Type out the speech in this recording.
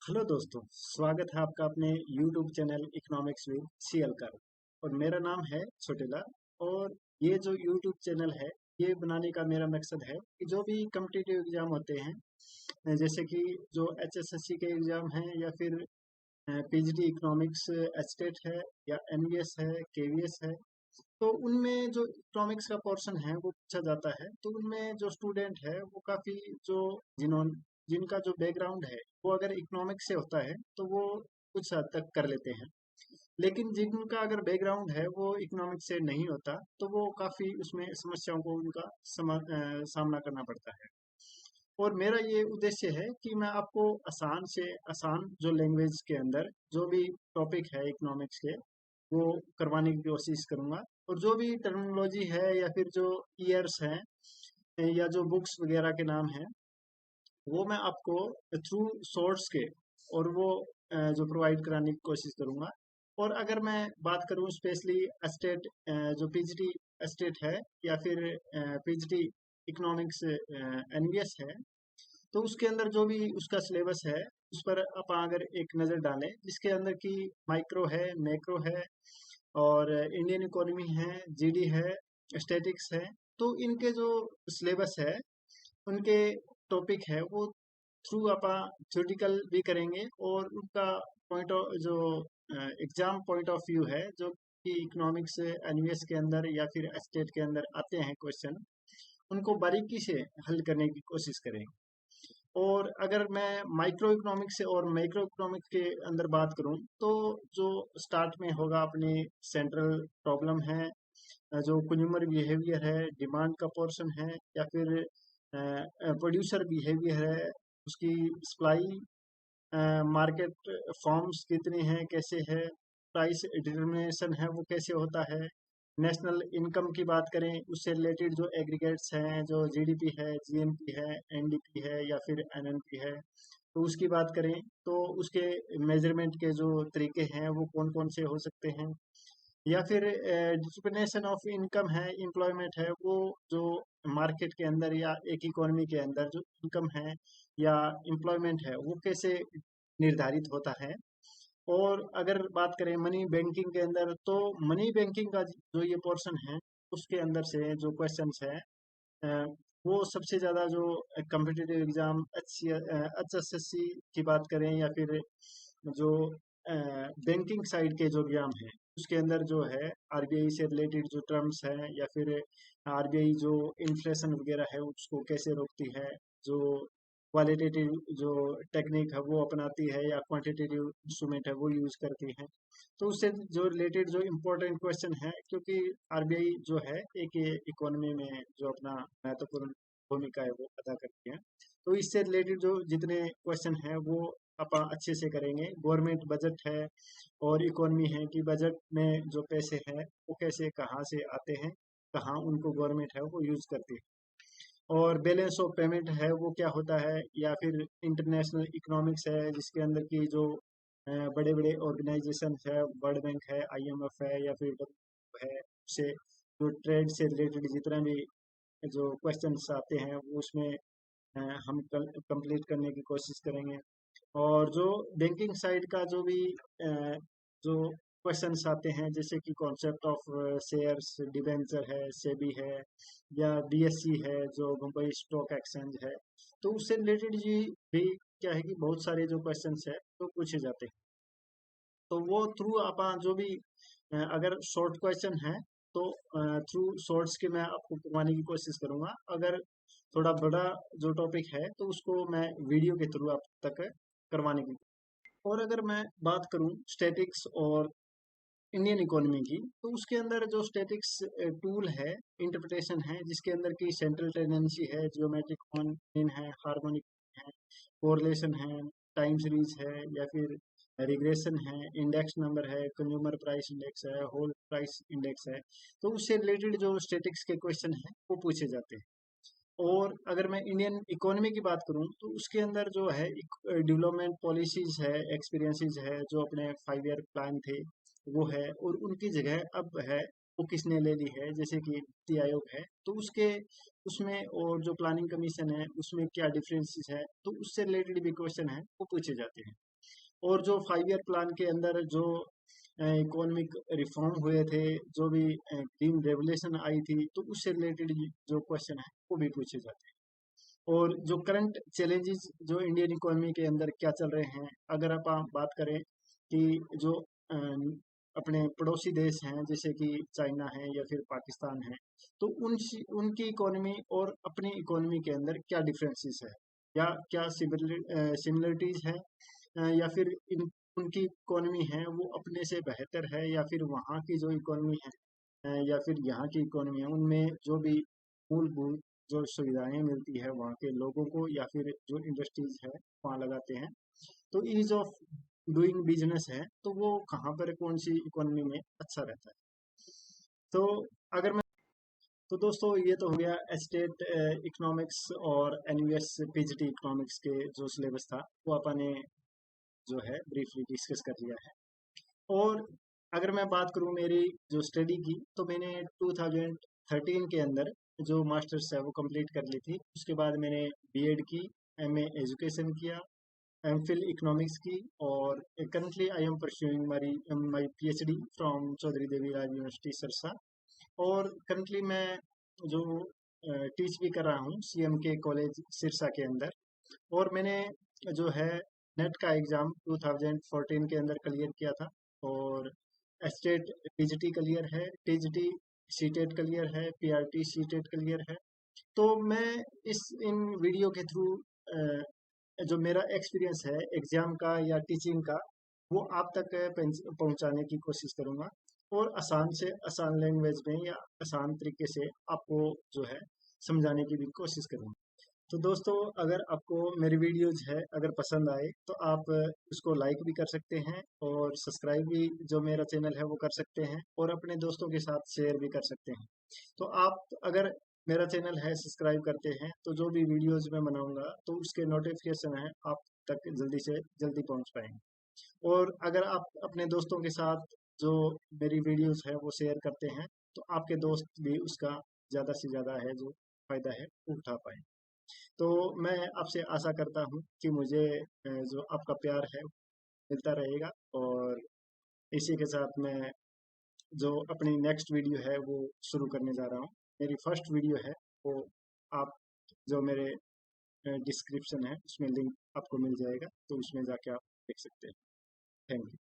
Hello दोस्तों, स्वागत है आपका अपने YouTube channel economics with CL का। और मेरा नाम है छोटेला। और ये जो YouTube चैनल है, ये बनाने का मेरा मकसद है कि जो भी कम्पिटिटिव एग्जाम होते हैं, जैसे कि जो HSSC के एग्जाम हैं या फिर PGT इकोनॉमिक्स एस्टेट है या MBS है, KVS है, तो उनमें जो इकोनॉमिक्स का पोर्शन है वो पूछा जाता है। तो उनमें जो स्टूडेंट है वो काफ़ी जो जिन्होंने जिनका जो बैकग्राउंड है वो अगर इकोनॉमिक्स से होता है तो वो कुछ हद तक कर लेते हैं। लेकिन जिनका अगर बैकग्राउंड है वो इकोनॉमिक्स से नहीं होता तो वो काफ़ी उसमें समस्याओं को उनका सामना करना पड़ता है। और मेरा ये उद्देश्य है कि मैं आपको आसान से आसान जो लैंग्वेज के अंदर जो भी टॉपिक है इकोनॉमिक्स के वो करवाने की कोशिश करूंगा। और जो भी टर्मिनोलॉजी है या फिर जो ईयर्स हैं या जो बुक्स वगैरह के नाम हैं वो मैं आपको थ्रू सोर्स के और वो जो प्रोवाइड कराने की कोशिश करूंगा। और अगर मैं बात करूं स्पेशली एस्टेट, जो पीजीटी एस्टेट है या फिर पीजीटी इकोनॉमिक्स एनबीएस है, तो उसके अंदर जो भी उसका सिलेबस है उस पर आप अगर एक नज़र डालें जिसके अंदर की माइक्रो है, मैक्रो है और इंडियन इकोनॉमी है, जीडी है, स्टैटिक्स है, तो इनके जो सिलेबस है उनके टॉपिक है वो थ्रू अपन थ्योरेटिकल भी करेंगे। और उनका पॉइंट ऑफ जो एग्जाम पॉइंट ऑफ व्यू है जो कि इकोनॉमिक्स एनवीएस के अंदर या फिर स्टेट के अंदर आते हैं क्वेश्चन, उनको बारीकी से हल करने की कोशिश करेंगे। और अगर मैं माइक्रो इकोनॉमिक्स और मैक्रो इकोनॉमिक्स के अंदर बात करूं तो जो स्टार्ट में होगा अपने सेंट्रल प्रॉब्लम है, जो कंज्यूमर बिहेवियर है, डिमांड का पोर्शन है या फिर प्रोड्यूसर बिहेवियर है, उसकी सप्लाई, मार्केट फॉर्म्स कितने हैं, कैसे है, प्राइस डिटर्मिनेशन है वो कैसे होता है, नेशनल इनकम की बात करें उससे रिलेटेड जो एग्रीगेट्स हैं, जो जीडीपी है, जीएनपी है, एनडीपी है या फिर एनएनपी है, तो उसकी बात करें तो उसके मेजरमेंट के जो तरीके हैं वो कौन कौन से हो सकते हैं। या फिर डिटर्मिनेशन ऑफ इनकम है, एम्प्लॉयमेंट है, वो जो मार्केट के अंदर या एक इकोनॉमी के अंदर जो इनकम है या एम्प्लॉयमेंट है वो कैसे निर्धारित होता है। और अगर बात करें मनी बैंकिंग के अंदर तो मनी बैंकिंग का जो ये पोर्शन है उसके अंदर से जो क्वेश्चंस है, अ, वो सबसे ज़्यादा जो कम्पिटिटिव एग्जाम HSSC की बात करें या फिर जो बैंकिंग साइड के जो एग्जाम है उसके अंदर जो है आरबीआई से रिलेटेड जो टर्म्स हैं या फिर आरबीआई जो इन्फ्लेशन वगैरह है उसको कैसे रोकती है, जो क्वालिटेटिव जो टेक्निक है वो अपनाती है या क्वांटिटेटिव इंस्ट्रूमेंट है वो यूज करती है। तो उससे जो रिलेटेड जो इम्पोर्टेंट क्वेश्चन है, क्योंकि आरबीआई जो है एक इकोनॉमी में जो अपना महत्वपूर्ण भूमिका है वो अदा करती है। तो इससे रिलेटेड जो जितने क्वेश्चन है वो अपन अच्छे से करेंगे। गवर्नमेंट बजट है और इकोनॉमी है कि बजट में जो पैसे हैं वो कैसे कहाँ से आते हैं, कहाँ उनको गवर्नमेंट है वो यूज करती है। और बैलेंस ऑफ पेमेंट है वो क्या होता है, या फिर इंटरनेशनल इकोनॉमिक्स है जिसके अंदर की जो बड़े बड़े ऑर्गेनाइजेशन है, वर्ल्ड बैंक है, आईएमएफ है या फिर WTO है, उससे जो ट्रेड से रिलेटेड जितना भी जो क्वेश्चंस आते हैं वो उसमें हम कंप्लीट करने की कोशिश करेंगे। और जो बैंकिंग साइड का जो भी जो क्वेश्चंस आते हैं जैसे कि कॉन्सेप्ट ऑफ शेयर्स, डिबेंचर है, सेबी है या बीएससी है जो मुंबई स्टॉक एक्सचेंज है, तो उससे रिलेटेड जी भी क्या है कि बहुत सारे जो क्वेश्चंस है तो पूछे जाते हैं। तो वो थ्रू आप जो भी अगर शॉर्ट क्वेश्चन है तो थ्रू शॉर्ट्स के मैं आपको करवाने की कोशिश करूंगा। अगर थोड़ा बड़ा जो टॉपिक है तो उसको मैं वीडियो के थ्रू आप तक करवाने की। और अगर मैं बात करूं स्टैटिक्स और इंडियन इकोनॉमी की, तो उसके अंदर जो स्टैटिक्स टूल है, इंटरप्रिटेशन है जिसके अंदर की सेंट्रल टेंडेंसी है, जियोमेट्रिक मीन है, हार्मोनिक है, कोरिलेशन है, टाइम सीरीज है या फिर रिग्रेशन है, इंडेक्स नंबर है, कंज्यूमर प्राइस इंडेक्स है, होल प्राइस इंडेक्स है, तो उससे रिलेटेड जो स्टैटिक्स के क्वेश्चन है वो पूछे जाते हैं। और अगर मैं इंडियन इकोनॉमी की बात करूं तो उसके अंदर जो है डेवलपमेंट पॉलिसीज है, एक्सपीरियंसेस है, जो अपने 5 ईयर प्लान थे वो है, और उनकी जगह अब है वो किसने ले ली है, जैसे कि नीति आयोग है, तो उसके उसमें और जो प्लानिंग कमीशन है उसमें क्या डिफरेंसेस है, तो उससे रिलेटेड भी क्वेश्चन है वो पूछे जाते हैं। और जो 5 ईयर प्लान के अंदर जो इकोनॉमिक रिफॉर्म हुए थे, जो भी ग्रीन रेवोल्यूशन आई थी, तो उससे रिलेटेड जो क्वेश्चन है वो भी पूछे जाते हैं। और जो करंट चैलेंजेस जो इंडियन इकोनॉमी के अंदर क्या चल रहे हैं, अगर आप बात करें कि जो अपने पड़ोसी देश हैं जैसे कि चाइना है या फिर पाकिस्तान है, तो उनकी इकोनॉमी और अपनी इकोनॉमी के अंदर क्या डिफरेंसेस है, या क्या सिमिलरिटीज है, या फिर उनकी इकोनॉमी है वो अपने से बेहतर है, या फिर वहाँ की जो इकोनॉमी है या फिर यहाँ की इकोनॉमी है, उनमें जो भी मूलभूत जो सुविधाएं मिलती है वहाँ के लोगों को, या फिर जो इंडस्ट्रीज है वहाँ लगाते हैं, तो ईज ऑफ डूइंग बिजनेस है, तो वो कहाँ पर कौन सी इकोनॉमी में अच्छा रहता है। तो अगर मैं तो दोस्तों ये तो हो गया स्टेट इकोनॉमिक्स और एनयूएस पीजीटी इकोनॉमिक्स के जो सिलेबस था वो अपने जो है ब्रीफली डिस्कस कर लिया है। और अगर मैं बात करूं मेरी जो स्टडी की, तो मैंने 2013 के अंदर जो मास्टर्स है वो कंप्लीट कर ली थी। उसके बाद मैंने बीएड की, एमए एजुकेशन किया, एमफिल इकोनॉमिक्स की, और currently I am pursuing my PhD from Chaudhary Deviraj university Sirsa. और करंटली मैं जो टीच भी कर रहा हूँ सीएम के कॉलेज सिरसा के अंदर। और मैंने जो है नेट का एग्ज़ाम 2014 के अंदर क्लियर किया था, और स्टेट टीजीटी क्लियर है, टीजीटी सीटेट क्लियर है, पीआरटी सीटेट क्लियर है। तो मैं इन वीडियो के थ्रू जो मेरा एक्सपीरियंस है एग्ज़ाम का या टीचिंग का, वो आप तक पहुंचाने की कोशिश करूंगा, और आसान से आसान लैंग्वेज में या आसान तरीके से आपको जो है समझाने की भी कोशिश करूंगा। तो दोस्तों, अगर आपको मेरी वीडियोज है अगर पसंद आए तो आप उसको लाइक भी कर सकते हैं, और सब्सक्राइब भी जो मेरा चैनल है वो कर सकते हैं, और अपने दोस्तों के साथ शेयर भी कर सकते हैं। तो आप अगर मेरा चैनल है सब्सक्राइब करते हैं, तो जो भी वीडियोज मैं बनाऊंगा तो उसके नोटिफिकेशन है आप तक जल्दी से जल्दी पहुंच पाएंगे। और अगर आप अपने दोस्तों के साथ जो मेरी वीडियोस है वो शेयर करते हैं, तो आपके दोस्त भी उसका ज़्यादा से ज़्यादा है जो फायदा है वो उठा पाए। तो मैं आपसे आशा करता हूँ कि मुझे जो आपका प्यार है मिलता रहेगा, और इसी के साथ मैं जो अपनी नेक्स्ट वीडियो है वो शुरू करने जा रहा हूँ। मेरी फर्स्ट वीडियो है वो आप जो मेरे डिस्क्रिप्शन है उसमें लिंक आपको मिल जाएगा, तो उसमें जाके आप देख सकते हैं। Thank you.